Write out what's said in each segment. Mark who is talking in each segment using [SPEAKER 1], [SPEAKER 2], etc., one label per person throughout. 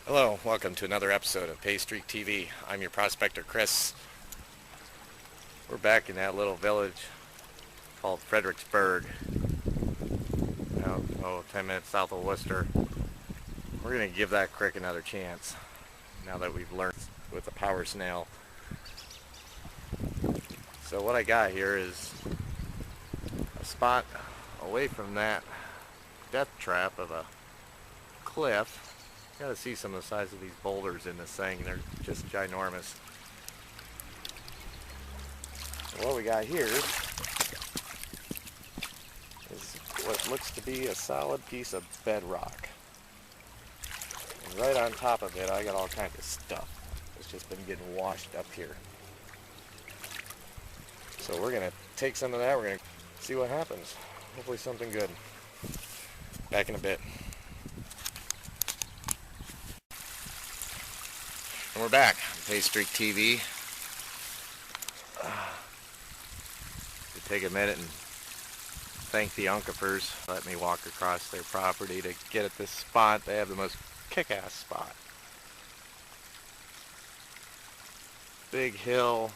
[SPEAKER 1] Hello, welcome to another episode of PaystreakTV. I'm your prospector, Chris. We're back in that little village called Fredricksburg, about 10 minutes south of Worcester. We're going to give that creek another chance now that we've learned with the power snail. So what I got here is a spot away from that death trap of a cliff. You gotta see some of the size of these boulders in this thing. They're just ginormous. So what we got here is what looks to be a solid piece of bedrock. And right on top of it, I got all kinds of stuff. It's just been getting washed up here. So we're gonna take some of that. We're gonna see what happens. Hopefully something good. Back in a bit. And we're back on PaystreakTV. We take a minute and thank the Uncapers. Let me walk across their property to get at this spot. They have the most kick-ass spot. Big hill,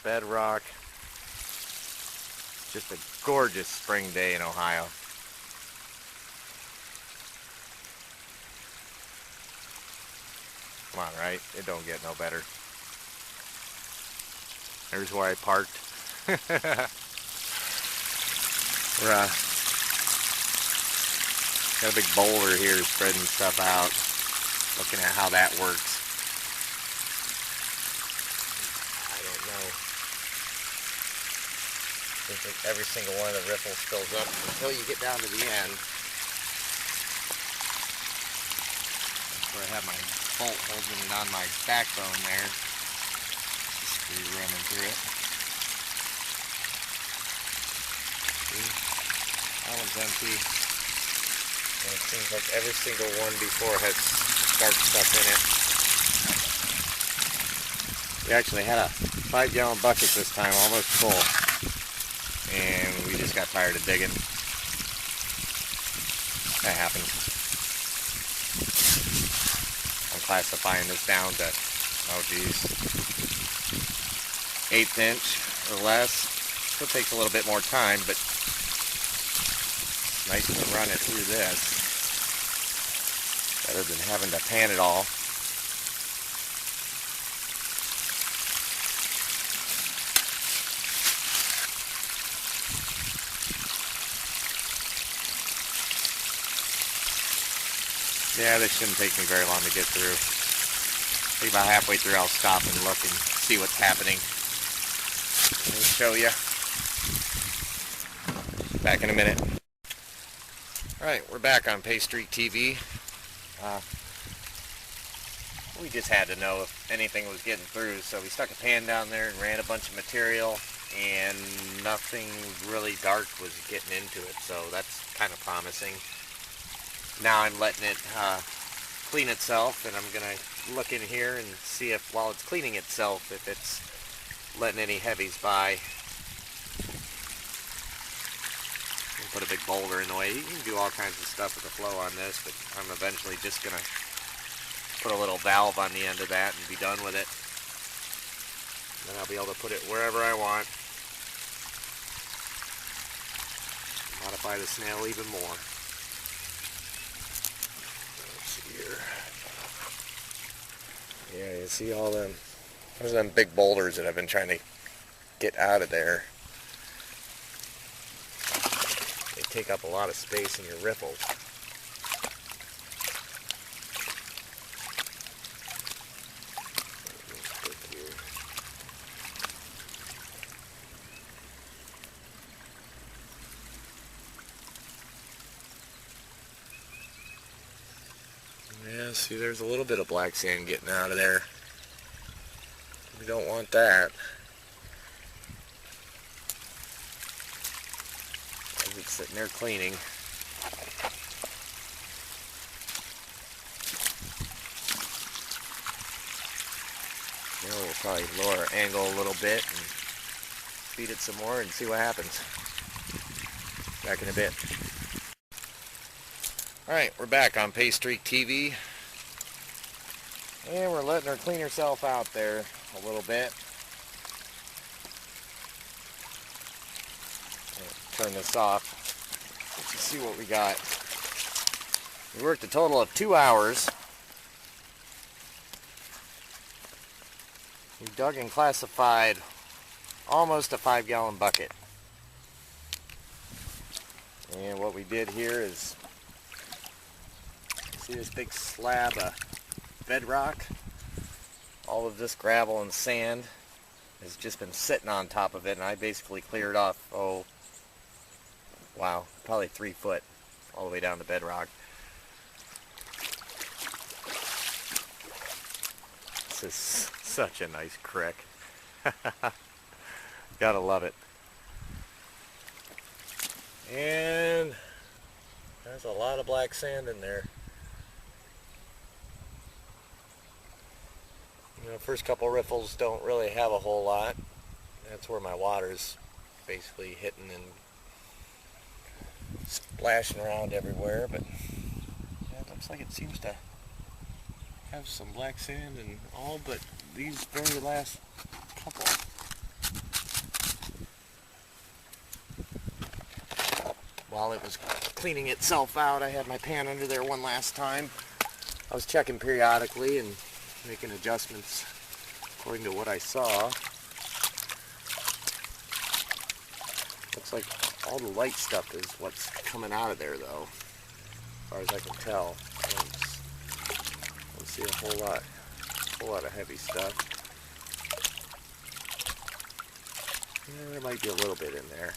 [SPEAKER 1] bedrock. Just a gorgeous spring day in Ohio. Come on, right? It don't get no better. There's where I parked. We're got a big boulder here spreading stuff out. Looking at how that works. I don't know. I think every single one of the riffles fills up until you get down to the end. That's where I have my bolt holding it on my backbone there. Screw running through it. See? That one's empty. And it seems like every single one before has dark stuff in it. We actually had a 5-gallon bucket this time, almost full. And we just got tired of digging. That happened. I'm classifying this down to, 1/8 inch or less. Still takes a little bit more time, but it's nice to run it through this. Better than having to pan it all. Yeah, this shouldn't take me very long to get through. Maybe about halfway through I'll stop and look and see what's happening. And show you. Back in a minute. Alright, we're back on PaystreakTV. We just had to know if anything was getting through, so we stuck a pan down there and ran a bunch of material, and nothing really dark was getting into it, so that's kind of promising. Now I'm letting it clean itself, and I'm going to look in here and see if, while it's cleaning itself, if it's letting any heavies by. Put a big boulder in the way. You can do all kinds of stuff with the flow on this, but I'm eventually just going to put a little valve on the end of that and be done with it. Then I'll be able to put it wherever I want. Modify the snail even more. Yeah, you see all them, those are them big boulders that I've been trying to get out of there. They take up a lot of space in your riffles. Yeah, see, there's a little bit of black sand getting out of there. We don't want that. As it's sitting there cleaning. Now we'll probably lower our angle a little bit and feed it some more and see what happens. Back in a bit. Alright, we're back on PaystreakTV. And we're letting her clean herself out there a little bit. Turn this off. Let's see what we got. We worked a total of 2 hours. We dug and classified almost a 5-gallon bucket. And what we did here is, see this big slab of bedrock? All of this gravel and sand has just been sitting on top of it, and I basically cleared off, oh wow, probably 3 foot all the way down to bedrock. This is such a nice creek. Gotta love it. And there's a lot of black sand in there. You know, first couple riffles don't really have a whole lot. That's where my water's basically hitting and splashing around everywhere, but yeah, it looks like it seems to have some black sand and all but these very last couple. While it was cleaning itself out, I had my pan under there one last time. I was checking periodically and making adjustments according to what I saw. Looks like all the light stuff is what's coming out of there, though, as far as I can tell. I don't see a whole lot of heavy stuff. Yeah, there might be a little bit in there.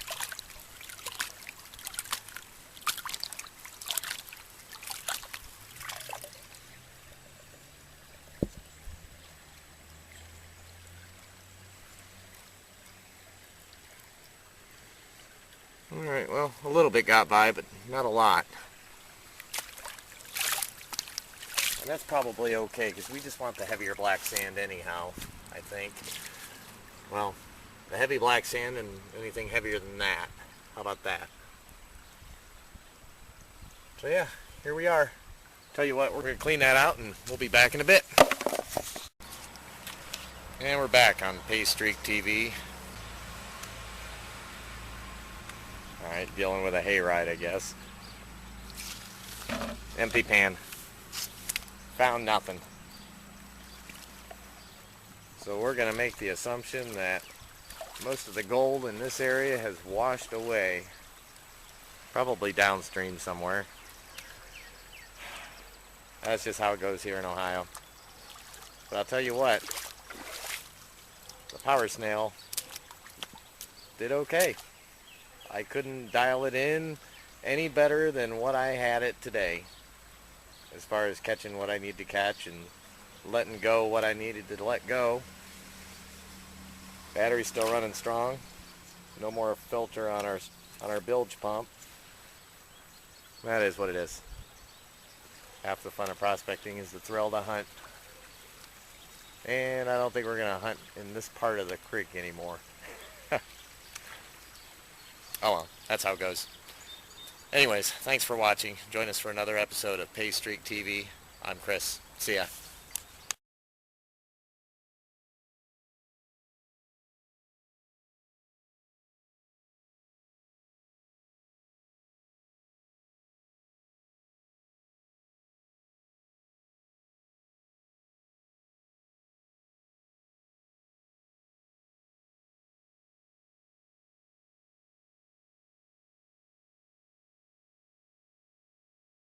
[SPEAKER 1] Alright, well, a little bit got by, but not a lot. And that's probably okay, because we just want the heavier black sand anyhow, I think. Well, the heavy black sand and anything heavier than that. How about that? So yeah, here we are. Tell you what, we're going to clean that out and we'll be back in a bit. And we're back on PaystreakTV. Alright, dealing with a hayride, I guess. Empty pan. Found nothing. So we're going to make the assumption that most of the gold in this area has washed away. Probably downstream somewhere. That's just how it goes here in Ohio. But I'll tell you what, the power snail did okay. I couldn't dial it in any better than what I had it today, as far as catching what I need to catch and letting go what I needed to let go. Battery's still running strong. No more filter on our bilge pump. That is what it is. Half the fun of prospecting is the thrill to hunt. And I don't think we're going to hunt in this part of the creek anymore. Oh well, that's how it goes. Anyways, thanks for watching. Join us for another episode of PaystreakTV. I'm Chris. See ya.